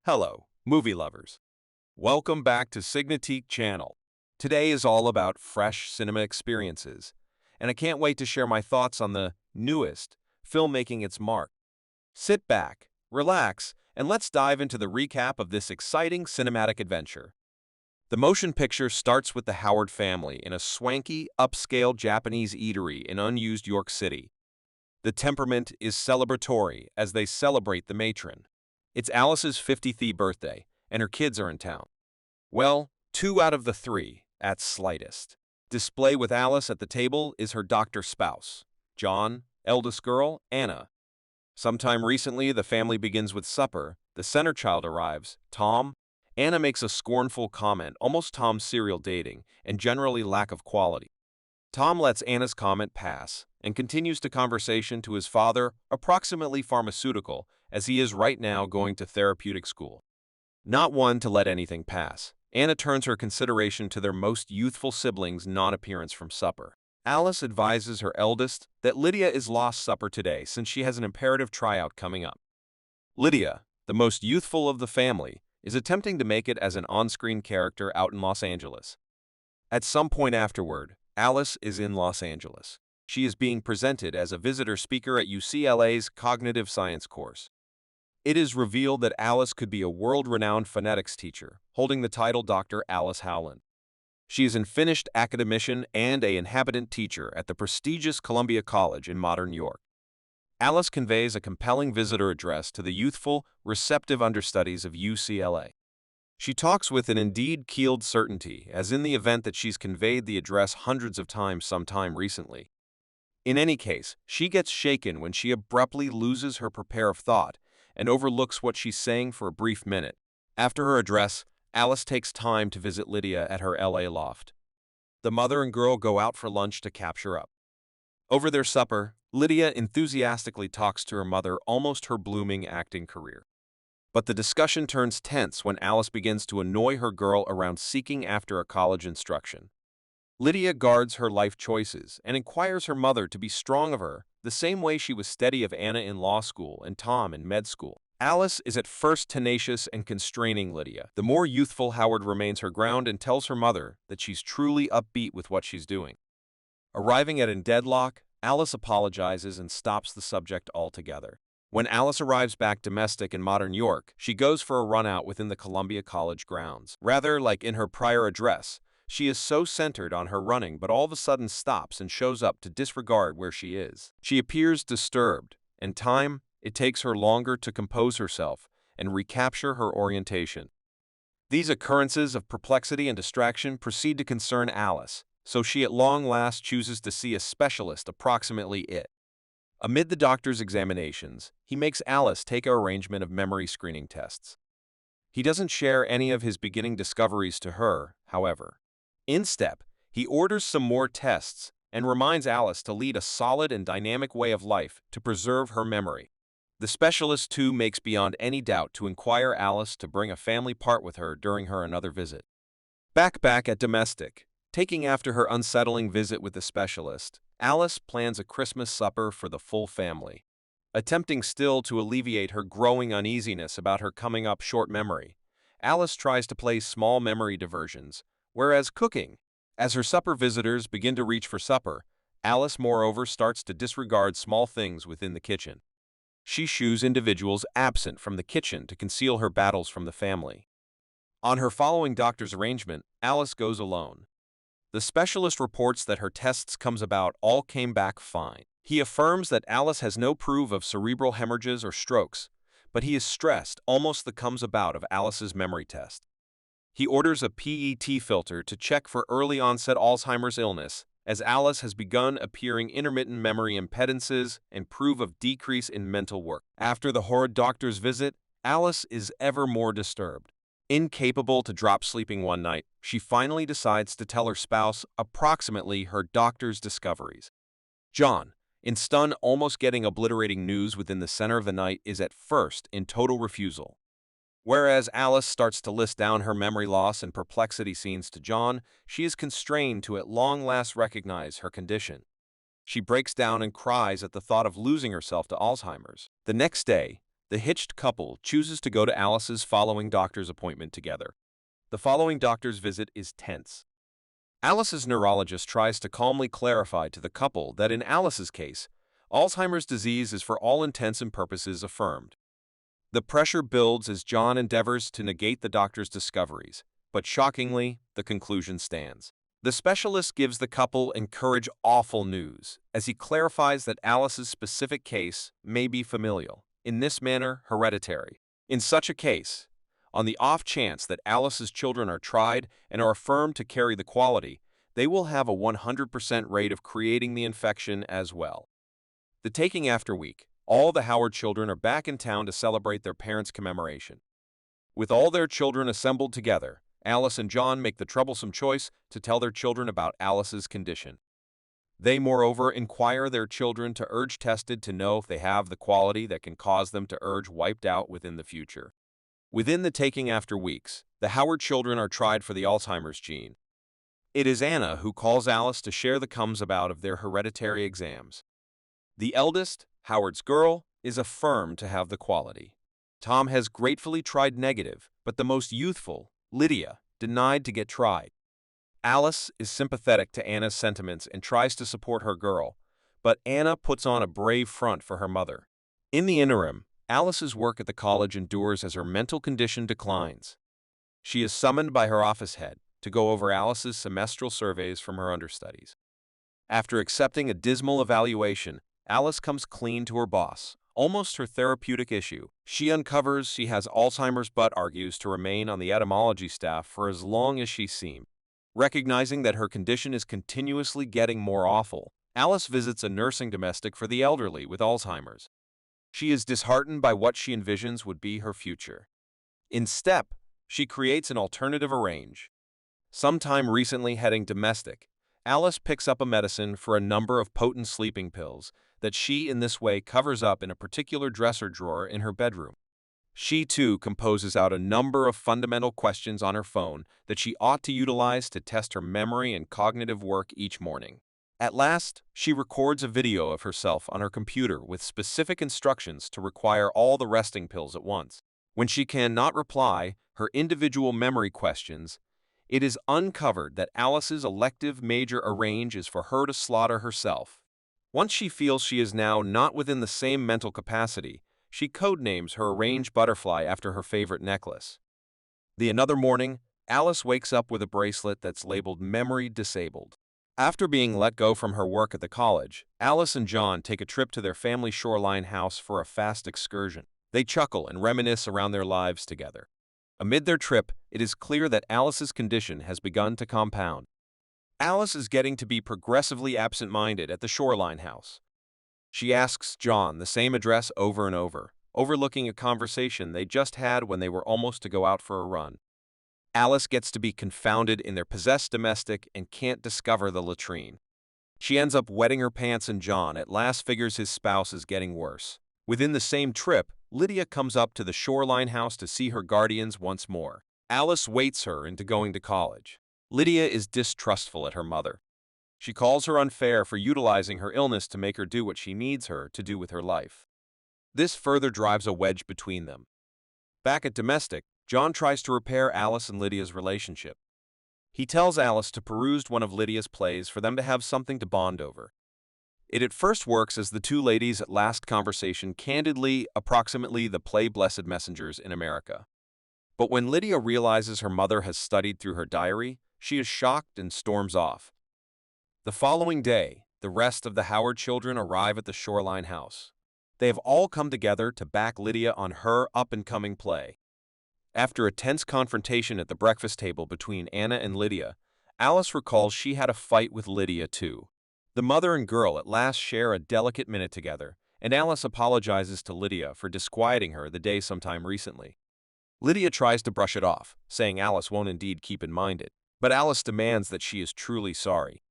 Hello, movie lovers. Welcome back to SignaMovie channel. Today is all about fresh cinema experiences, and I can't wait to share my thoughts on the newest film making its mark. Sit back, relax, and let's dive into the recap of this exciting cinematic adventure. The motion picture starts with the Howard family in a swanky, upscale Japanese eatery in unused York City. The temperament is celebratory as they celebrate the matron. It's Alice's 50th birthday, and her kids are in town. Well, 2 out of the 3, at slightest. Display with Alice at the table is her doctor spouse, John, eldest girl, Anna. Sometime recently, the family begins with supper. The center child arrives, Tom. Anna makes a scornful comment, almost Tom's serial dating, and generally lack of quality. Tom lets Anna's comment pass and continues the conversation to his father, approximately pharmaceutical, as he is right now going to therapeutic school. Not one to let anything pass, Anna turns her consideration to their most youthful sibling's non-appearance from supper. Alice advises her eldest that Lydia is lost supper today since she has an imperative tryout coming up. Lydia, the most youthful of the family, is attempting to make it as an on-screen character out in Los Angeles. At some point afterward, Alice is in Los Angeles. She is being presented as a visitor speaker at UCLA's cognitive science course. It is revealed that Alice could be a world-renowned phonetics teacher, holding the title Dr. Alice Howland. She is an finished academician and an inhabitant teacher at the prestigious Columbia College in modern York. Alice conveys a compelling visitor address to the youthful, receptive understudies of UCLA. She talks with an indeed-keeled certainty, as in the event that she's conveyed the address hundreds of times sometime recently. In any case, she gets shaken when she abruptly loses her prepare of thought and overlooks what she's saying for a brief minute. After her address, Alice takes time to visit Lydia at her LA loft. The mother and girl go out for lunch to catch her up. Over their supper, Lydia enthusiastically talks to her mother almost her blooming acting career. But the discussion turns tense when Alice begins to annoy her girl around seeking after a college instruction. Lydia guards her life choices and inquires her mother to be strong of her, the same way she was steady of Anna in law school and Tom in med school. Alice is at first tenacious and constraining Lydia. The more youthful Howard remains her ground and tells her mother that she's truly upbeat with what she's doing. Arriving at a deadlock, Alice apologizes and stops the subject altogether. When Alice arrives back domestic in modern York, she goes for a run out within the Columbia College grounds. Rather, like in her prior address, she is so centered on her running but all of a sudden stops and shows up to disregard where she is. She appears disturbed, and it takes her longer to compose herself and recapture her orientation. These occurrences of perplexity and distraction proceed to concern Alice, so she at long last chooses to see a specialist approximately it. Amid the doctor's examinations, he makes Alice take an arrangement of memory screening tests. He doesn't share any of his beginning discoveries to her, however. Instead, he orders some more tests and reminds Alice to lead a solid and dynamic way of life to preserve her memory. The specialist, too, makes beyond any doubt to inquire Alice to bring a family part with her during her another visit. Back at domestic, taking after her unsettling visit with the specialist, Alice plans a Christmas supper for the full family. Attempting still to alleviate her growing uneasiness about her coming up short memory, Alice tries to play small memory diversions, whereas cooking. As her supper visitors begin to reach for supper, Alice moreover starts to disregard small things within the kitchen. She shoos individuals absent from the kitchen to conceal her battles from the family. On her following doctor's arrangement, Alice goes alone. The specialist reports that her tests all came back fine. He affirms that Alice has no proof of cerebral hemorrhages or strokes, but he is stressed almost the comes about of Alice's memory test. He orders a PET filter to check for early-onset Alzheimer's illness, as Alice has begun appearing intermittent memory impedances and proof of decrease in mental work. After the horrid doctor's visit, Alice is ever more disturbed. Incapable to drop sleeping one night, she finally decides to tell her spouse approximately her doctor's discoveries. John, in stun almost getting obliterating news within the center of the night, is at first in total refusal. Whereas Alice starts to list down her memory loss and perplexity scenes to John, she is constrained to at long last recognize her condition. She breaks down and cries at the thought of losing herself to Alzheimer's. The next day, the hitched couple chooses to go to Alice's following doctor's appointment together. The following doctor's visit is tense. Alice's neurologist tries to calmly clarify to the couple that in Alice's case, Alzheimer's disease is for all intents and purposes affirmed. The pressure builds as John endeavors to negate the doctor's discoveries, but shockingly, the conclusion stands. The specialist gives the couple awful news, as he clarifies that Alice's specific case may be familial, in this manner hereditary. In such a case, on the off chance that Alice's children are tried and are affirmed to carry the quality, they will have a 100% rate of creating the infection as well. The taking after week, all the Howard children are back in town to celebrate their parents' commemoration. With all their children assembled together, Alice and John make the troublesome choice to tell their children about Alice's condition. They, moreover, inquire their children to urge tested to know if they have the quality that can cause them to urge wiped out within the future. Within the taking after weeks, the Howard children are tried for the Alzheimer's gene. It is Anna who calls Alice to share the comes about of their hereditary exams. The eldest, Howard's girl, is affirmed to have the quality. Tom has gratefully tried negative, but the most youthful, Lydia, denied to get tried. Alice is sympathetic to Anna's sentiments and tries to support her girl, but Anna puts on a brave front for her mother. In the interim, Alice's work at the college endures as her mental condition declines. She is summoned by her office head to go over Alice's semestral surveys from her understudies. After accepting a dismal evaluation, Alice comes clean to her boss, almost her therapeutic issue. She uncovers she has Alzheimer's but argues to remain on the etymology staff for as long as she seemed. Recognizing that her condition is continuously getting more awful, Alice visits a nursing domestic for the elderly with Alzheimer's. She is disheartened by what she envisions would be her future. In step, she creates an alternative arrange. Sometime recently heading domestic, Alice picks up a medicine for a number of potent sleeping pills that she in this way covers up in a particular dresser drawer in her bedroom. She too composes out a number of fundamental questions on her phone that she ought to utilize to test her memory and cognitive work each morning. At last, she records a video of herself on her computer with specific instructions to require all the resting pills at once. When she cannot reply her individual memory questions, it is uncovered that Alice's elective major arrange is for her to slaughter herself. Once she feels she is now not within the same mental capacity, she codenames her arranged butterfly after her favorite necklace. Another morning, Alice wakes up with a bracelet that's labeled Memory Disabled. After being let go from her work at the college, Alice and John take a trip to their family shoreline house for a fast excursion. They chuckle and reminisce around their lives together. Amid their trip, it is clear that Alice's condition has begun to compound. Alice is getting to be progressively absent-minded at the shoreline house. She asks John the same address over and over, overlooking a conversation they just had when they were almost to go out for a run. Alice gets to be confounded in their possessed domestic and can't discover the latrine. She ends up wetting her pants and John at last figures his spouse is getting worse. Within the same trip, Lydia comes up to the shoreline house to see her guardians once more. Alice waits her into going to college. Lydia is distrustful at her mother. She calls her unfair for utilizing her illness to make her do what she needs her to do with her life. This further drives a wedge between them. Back at domestic, John tries to repair Alice and Lydia's relationship. He tells Alice to peruse one of Lydia's plays for them to have something to bond over. It at first works as the two ladies at last conversation candidly, approximately the play Blessed Messengers in America. But when Lydia realizes her mother has studied through her diary, she is shocked and storms off. The following day, the rest of the Howard children arrive at the shoreline house. They have all come together to back Lydia on her up-and-coming play. After a tense confrontation at the breakfast table between Anna and Lydia, Alice recalls she had a fight with Lydia too. The mother and girl at last share a delicate minute together, and Alice apologizes to Lydia for disquieting her the day sometime recently. Lydia tries to brush it off, saying Alice won't indeed keep in mind it, but Alice demands that she is truly sorry.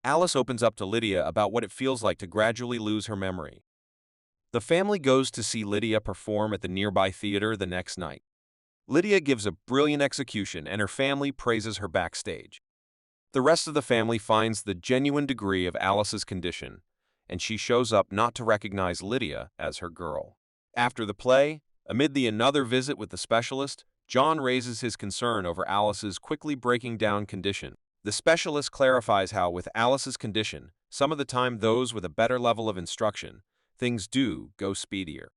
Alice opens up to Lydia about what it feels like to gradually lose her memory. The family goes to see Lydia perform at the nearby theater the next night. Lydia gives a brilliant execution and her family praises her backstage. The rest of the family finds the genuine degree of Alice's condition, and she shows up not to recognize Lydia as her girl. After the play, amid the another visit with the specialist, John raises his concern over Alice's quickly breaking down condition. The specialist clarifies how, with Alice's condition, some of the time those with a better level of instruction, things do go speedier.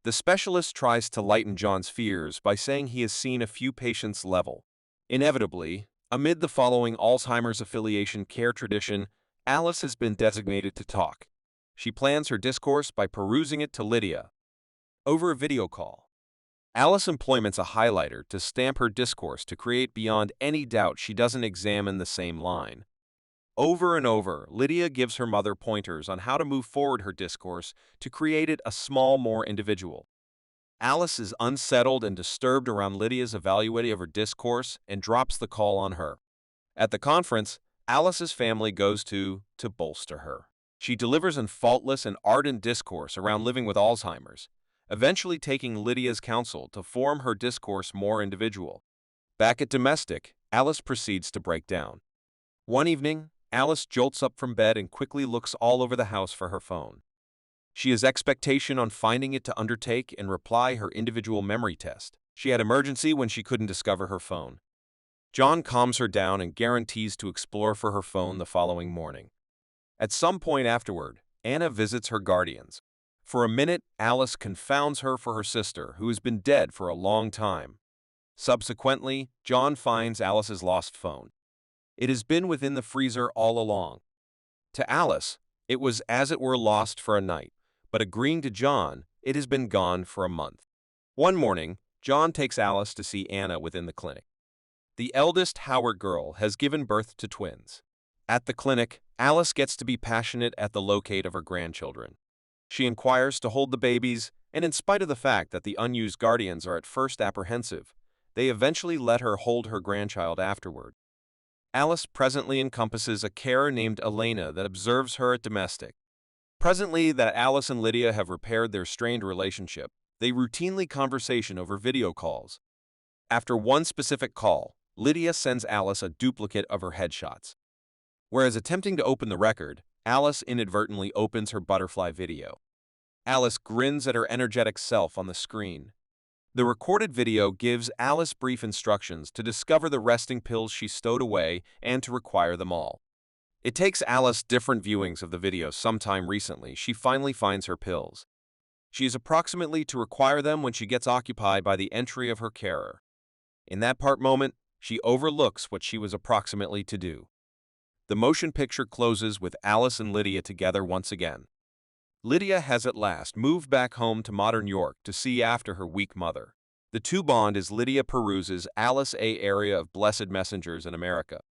The specialist tries to lighten John's fears by saying he has seen a few patients level. Inevitably, amid the following Alzheimer's affiliation care tradition, Alice has been designated to talk. She plans her discourse by perusing it to Lydia over a video call. Alice employments a highlighter to stamp her discourse to create beyond any doubt she doesn't examine the same line. Over and over, Lydia gives her mother pointers on how to move forward her discourse to create it a small more individual. Alice is unsettled and disturbed around Lydia's evaluating of her discourse and drops the call on her. At the conference, Alice's family goes to bolster her. She delivers a faultless and ardent discourse around living with Alzheimer's, eventually taking Lydia's counsel to form her discourse more individual. Back at domestic, Alice proceeds to break down. One evening, Alice jolts up from bed and quickly looks all over the house for her phone. She has expectation on finding it to undertake and reply her individual memory test. She had emergency when she couldn't discover her phone. John calms her down and guarantees to explore for her phone the following morning. At some point afterward, Anna visits her guardians. For a minute, Alice confounds her for her sister, who has been dead for a long time. Subsequently, John finds Alice's lost phone. It has been within the freezer all along. To Alice, it was as it were lost for a night, but agreeing to John, it has been gone for a month. One morning, John takes Alice to see Anna within the clinic. The eldest Howard girl has given birth to twins. At the clinic, Alice gets to be passionate at the locate of her grandchildren. She inquires to hold the babies, and in spite of the fact that the unused guardians are at first apprehensive, they eventually let her hold her grandchild afterward. Alice presently encompasses a carer named Elena that observes her at domestic. Presently that Alice and Lydia have repaired their strained relationship, they routinely conversation over video calls. After one specific call, Lydia sends Alice a duplicate of her headshots. Whereas attempting to open the record, Alice inadvertently opens her butterfly video. Alice grins at her energetic self on the screen. The recorded video gives Alice brief instructions to discover the resting pills she stowed away and to require them all. It takes Alice different viewings of the video sometime recently she finally finds her pills. She is approximately to require them when she gets occupied by the entry of her carer. In that part moment, she overlooks what she was approximately to do. The motion picture closes with Alice and Lydia together once again. Lydia has at last moved back home to modern York to see after her weak mother. The two bond as Lydia peruses Alice A area of Blessed Messengers in America.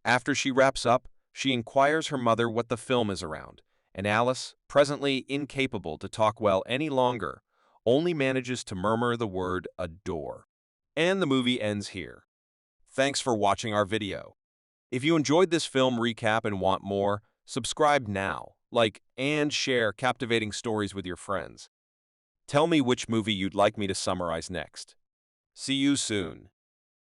After she wraps up, she inquires her mother what the film is around, and Alice, presently incapable to talk well any longer, only manages to murmur the word adore. And the movie ends here. Thanks for watching our video. If you enjoyed this film recap and want more, subscribe now, like, and share captivating stories with your friends. Tell me which movie you'd like me to summarize next. See you soon.